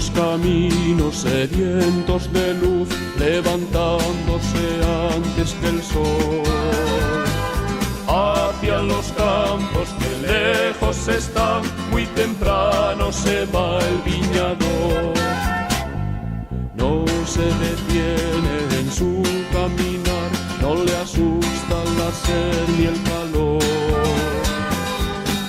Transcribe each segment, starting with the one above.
los caminos sedientos de luz, levantándose antes que el sol. Hacia los campos que lejos están, muy temprano se va el viñador. No se detiene en su caminar, no le asusta la sed ni el calor.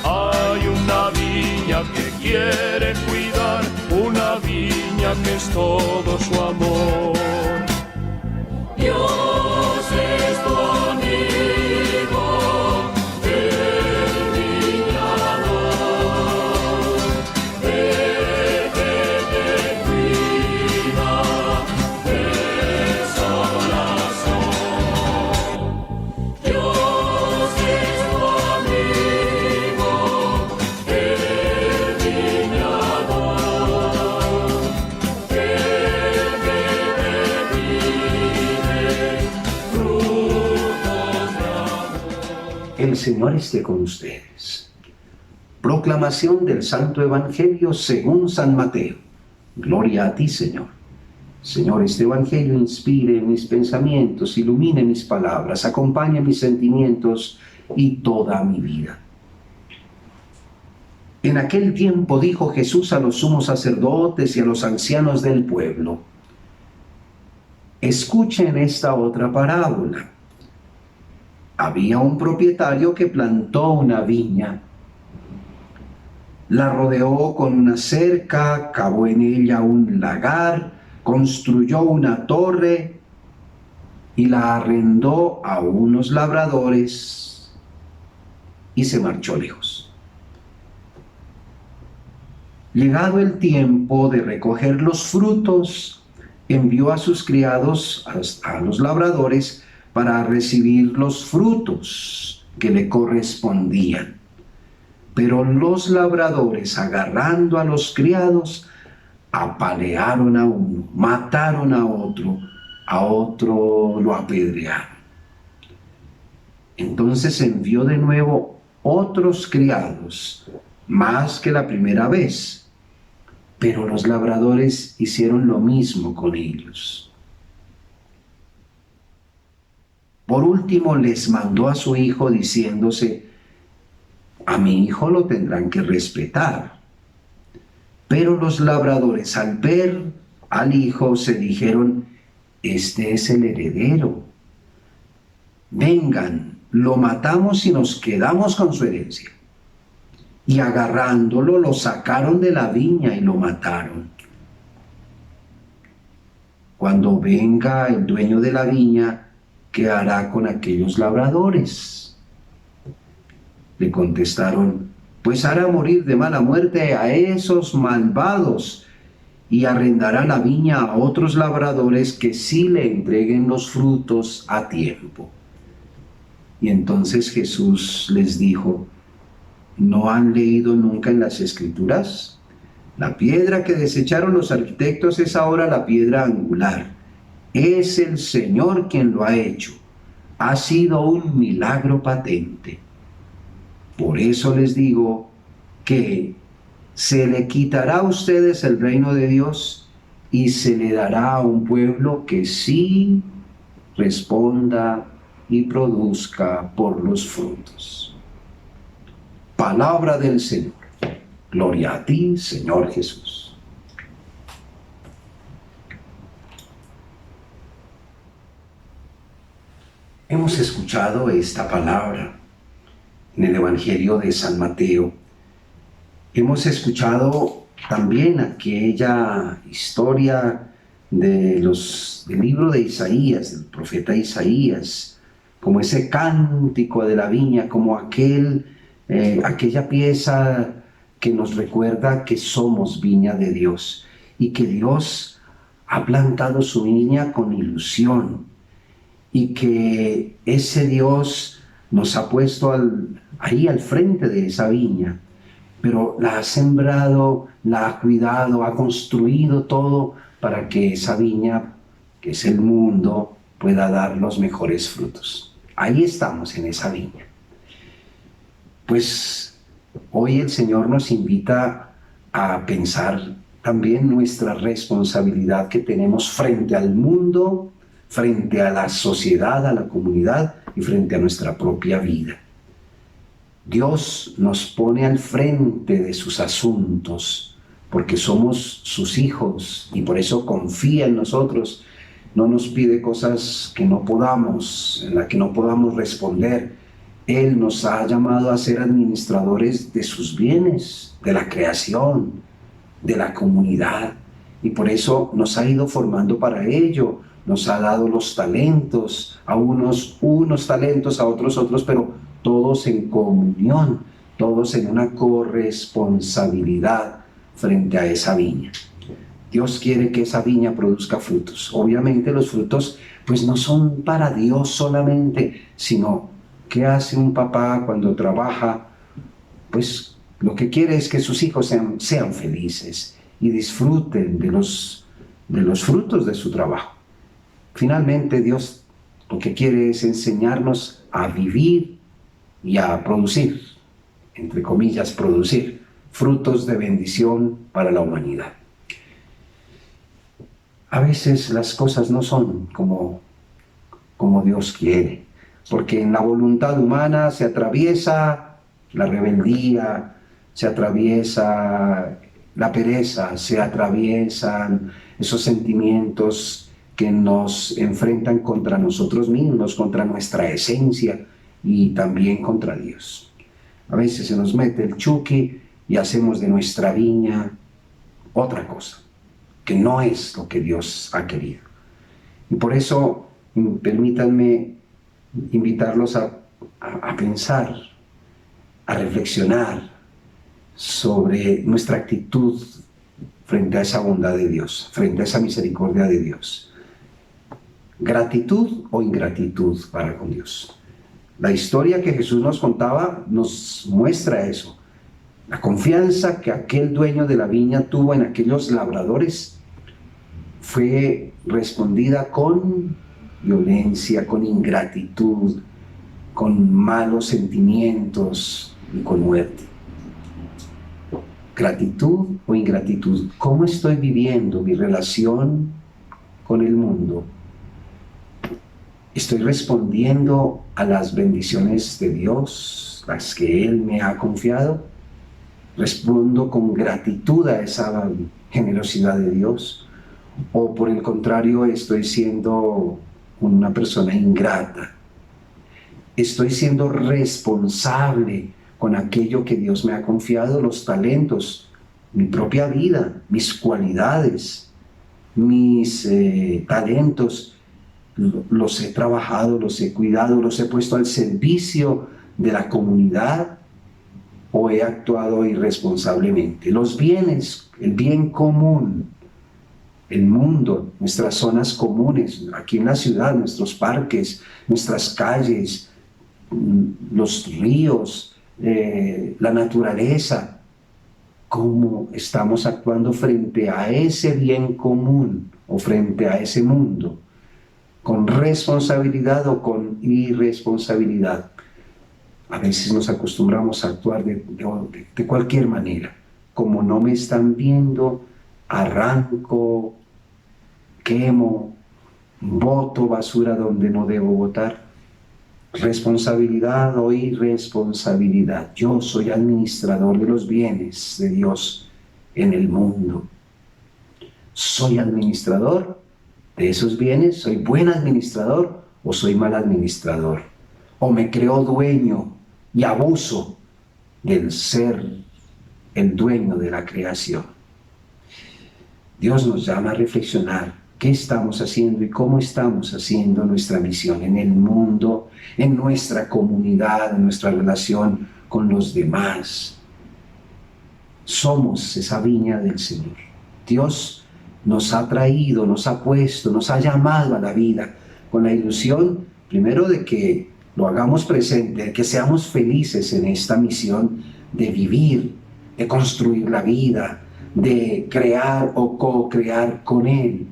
Hay una viña que quiere cuidar, una viña que es todo su amor. Dios es tu amigo, el viñador, el que te cuida de sol a sol. Dios es tu amigo, el viñador, el que te pide frutos de amor. El Señor esté con ustedes. Proclamación del Santo Evangelio según San Mateo. Gloria a ti, Señor. Señor, este Evangelio inspire mis pensamientos, ilumine mis palabras, acompañe mis sentimientos y toda mi vida. En aquel tiempo dijo Jesús a los sumos sacerdotes y a los ancianos del pueblo: escuchen esta otra parábola. Había un propietario que plantó una viña, la rodeó con una cerca, cavó en ella un lagar, construyó una torre y la arrendó a unos labradores y se marchó lejos. Llegado el tiempo de recoger los frutos, envió a sus criados, a los labradores, para recibir los frutos que le correspondían. Pero los labradores, agarrando a los criados, apalearon a uno, mataron a otro lo apedrearon. Entonces envió de nuevo otros criados, más que la primera vez, pero los labradores hicieron lo mismo con ellos. Por último les mandó a su hijo diciéndose: a mi hijo lo tendrán que respetar. Pero los labradores, al ver al hijo, se dijeron: este es el heredero. Vengan, lo matamos y nos quedamos con su herencia. Y agarrándolo, lo sacaron de la viña y lo mataron. Cuando venga el dueño de la viña, ¿qué hará con aquellos labradores? Le contestaron: pues hará morir de mala muerte a esos malvados y arrendará la viña a otros labradores que sí le entreguen los frutos a tiempo. Y entonces Jesús les dijo: ¿no han leído nunca en las Escrituras? La piedra que desecharon los arquitectos es ahora la piedra angular. Es el Señor quien lo ha hecho. Ha sido un milagro patente. Por eso les digo que se le quitará a ustedes el reino de Dios y se le dará a un pueblo que sí responda y produzca por los frutos. Palabra del Señor. Gloria a ti, Señor Jesús. Hemos escuchado esta palabra en el Evangelio de San Mateo. Hemos escuchado también aquella historia del libro de Isaías, del profeta Isaías, como ese cántico de la viña, como aquella pieza que nos recuerda que somos viña de Dios y que Dios ha plantado su viña con ilusión y que ese Dios nos ha puesto ahí al frente de esa viña, pero la ha sembrado, la ha cuidado, ha construido todo para que esa viña, que es el mundo, pueda dar los mejores frutos. Ahí estamos en esa viña. Pues hoy el Señor nos invita a pensar también nuestra responsabilidad que tenemos frente al mundo, frente a la sociedad, a la comunidad y frente a nuestra propia vida. Dios nos pone al frente de sus asuntos porque somos sus hijos y por eso confía en nosotros. No nos pide cosas que no podamos, en las que no podamos responder. Él nos ha llamado a ser administradores de sus bienes, de la creación, de la comunidad. Y por eso nos ha ido formando para ello. Nos ha dado los talentos, a unos talentos, a otros otros, pero todos en comunión, todos en una corresponsabilidad frente a esa viña. Dios quiere que esa viña produzca frutos. Obviamente los frutos pues no son para Dios solamente, sino ¿qué hace un papá cuando trabaja? Pues lo que quiere es que sus hijos sean felices y disfruten de los frutos de su trabajo. Finalmente Dios lo que quiere es enseñarnos a vivir y a producir, entre comillas, producir frutos de bendición para la humanidad. A veces las cosas no son como Dios quiere, porque en la voluntad humana se atraviesa la rebeldía, se atraviesa la pereza, se atraviesan esos sentimientos que nos enfrentan contra nosotros mismos, contra nuestra esencia y también contra Dios. A veces se nos mete el chuki y hacemos de nuestra viña otra cosa, que no es lo que Dios ha querido. Y por eso, permítanme invitarlos a pensar, a reflexionar sobre nuestra actitud frente a esa bondad de Dios, frente a esa misericordia de Dios. ¿Gratitud o ingratitud para con Dios? La historia que Jesús nos contaba nos muestra eso. La confianza que aquel dueño de la viña tuvo en aquellos labradores fue respondida con violencia, con ingratitud, con malos sentimientos y con muerte. ¿Gratitud o ingratitud? ¿Cómo estoy viviendo mi relación con el mundo? ¿Estoy respondiendo a las bendiciones de Dios, las que Él me ha confiado? ¿Respondo con gratitud a esa generosidad de Dios? ¿O por el contrario estoy siendo una persona ingrata? ¿Estoy siendo responsable con aquello que Dios me ha confiado, los talentos, mi propia vida, mis cualidades, mis talentos? Los he trabajado, los he cuidado, los he puesto al servicio de la comunidad o he actuado irresponsablemente. Los bienes, el bien común, el mundo, nuestras zonas comunes, aquí en la ciudad, nuestros parques, nuestras calles, los ríos, la naturaleza, ¿cómo estamos actuando frente a ese bien común o frente a ese mundo? ¿Con responsabilidad o con irresponsabilidad? A veces nos acostumbramos a actuar de cualquier manera. Como no me están viendo, arranco, quemo, boto basura donde no debo botar. Responsabilidad o irresponsabilidad. Yo soy administrador de los bienes de Dios en el mundo. ¿Soy administrador de esos bienes? ¿Soy buen administrador o soy mal administrador? ¿O me creo dueño y abuso del ser el dueño de la creación? Dios nos llama a reflexionar qué estamos haciendo y cómo estamos haciendo nuestra misión en el mundo, en nuestra comunidad, en nuestra relación con los demás. Somos esa viña del Señor. Dios nos ha traído, nos ha puesto, nos ha llamado a la vida con la ilusión, primero, de que lo hagamos presente, de que seamos felices en esta misión de vivir, de construir la vida, de crear o co-crear con Él,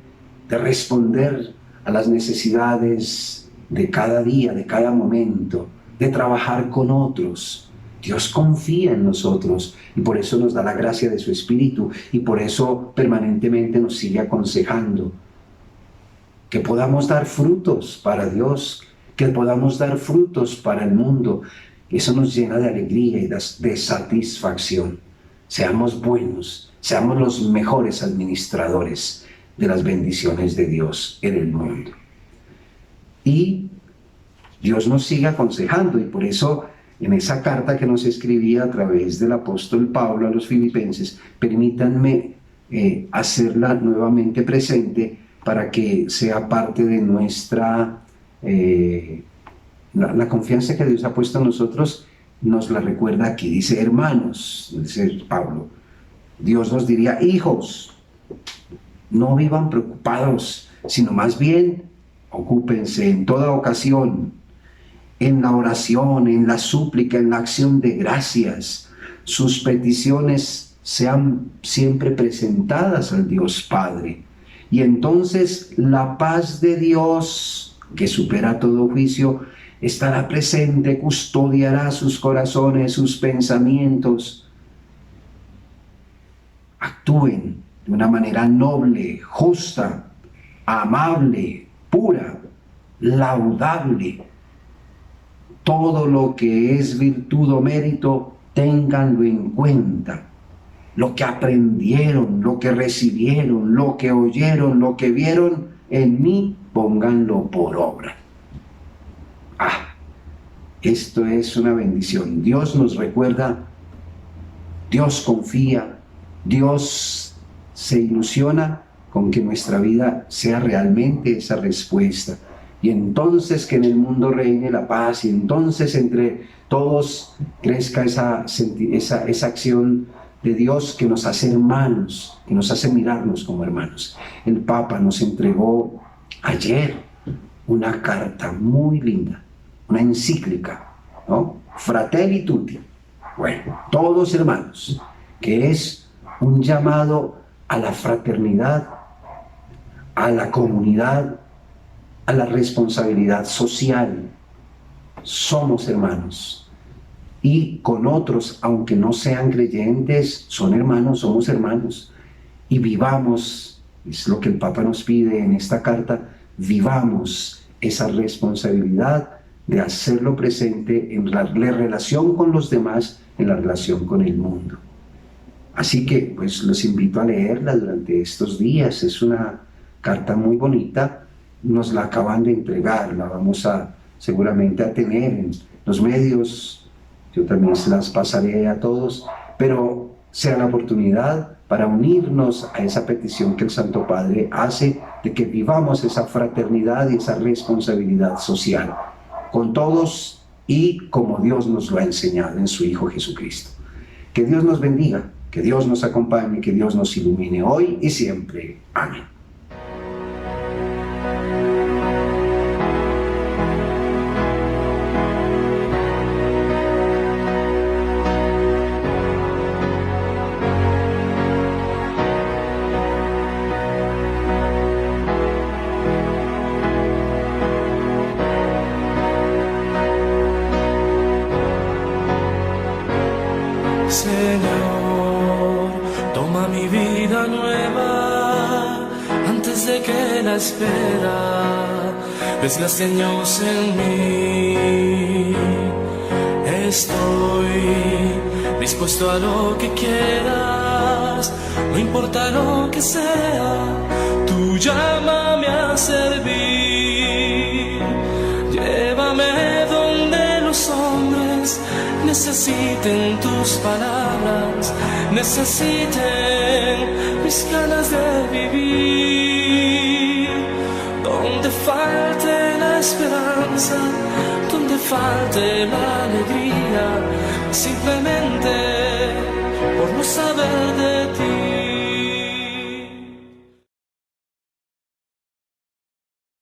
de responder a las necesidades de cada día, de cada momento, de trabajar con otros, Dios confía en nosotros y por eso nos da la gracia de su Espíritu y por eso permanentemente nos sigue aconsejando. Que podamos dar frutos para Dios, que podamos dar frutos para el mundo. Eso nos llena de alegría y de satisfacción. Seamos buenos, seamos los mejores administradores de las bendiciones de Dios en el mundo. Y Dios nos sigue aconsejando y por eso en esa carta que nos escribía a través del apóstol Pablo a los filipenses, permítanme hacerla nuevamente presente para que sea parte de nuestra, la confianza que Dios ha puesto en nosotros, nos la recuerda aquí. Dice, hermanos, dice Pablo, Dios nos diría, hijos, no vivan preocupados, sino más bien ocúpense en toda ocasión, en la oración, en la súplica, en la acción de gracias. Sus peticiones sean siempre presentadas al Dios Padre. Y entonces la paz de Dios, que supera todo juicio, estará presente, custodiará sus corazones, sus pensamientos. Actúen de una manera noble, justa, amable, pura, laudable. Todo lo que es virtud o mérito, ténganlo en cuenta. Lo que aprendieron, lo que recibieron, lo que oyeron, lo que vieron en mí, pónganlo por obra. Esto es una bendición. Dios nos recuerda, Dios confía, Dios se ilusiona con que nuestra vida sea realmente esa respuesta. Y entonces que en el mundo reine la paz, y entonces entre todos crezca esa acción de Dios que nos hace hermanos, que nos hace mirarnos como hermanos. El Papa nos entregó ayer una carta muy linda, una encíclica, ¿no? Fratelli Tutti, bueno, todos hermanos, que es un llamado a la fraternidad, a la comunidad, a la responsabilidad social. Somos hermanos y con otros, aunque no sean creyentes, son hermanos, somos hermanos y vivamos, es lo que el Papa nos pide en esta carta, vivamos esa responsabilidad de hacerlo presente en la relación con los demás, en la relación con el mundo. Así que pues los invito a leerla durante estos días. Es una carta muy bonita, nos la acaban de entregar, la vamos seguramente a tener en los medios, yo también se las pasaré a todos, pero sea la oportunidad para unirnos a esa petición que el Santo Padre hace de que vivamos esa fraternidad y esa responsabilidad social con todos y como Dios nos lo ha enseñado en su Hijo Jesucristo. Que Dios nos bendiga, que Dios nos acompañe, que Dios nos ilumine hoy y siempre. Amén. Señor, toma mi vida nueva antes de que la espera desgaste años en mí. Estoy dispuesto a lo que quieras, no importa lo que sea, tú llámame a servir. Llévame donde los hombres necesiten tus palabras, necesiten mis ganas de vivir. Donde falte la esperanza, donde falte la alegría, simplemente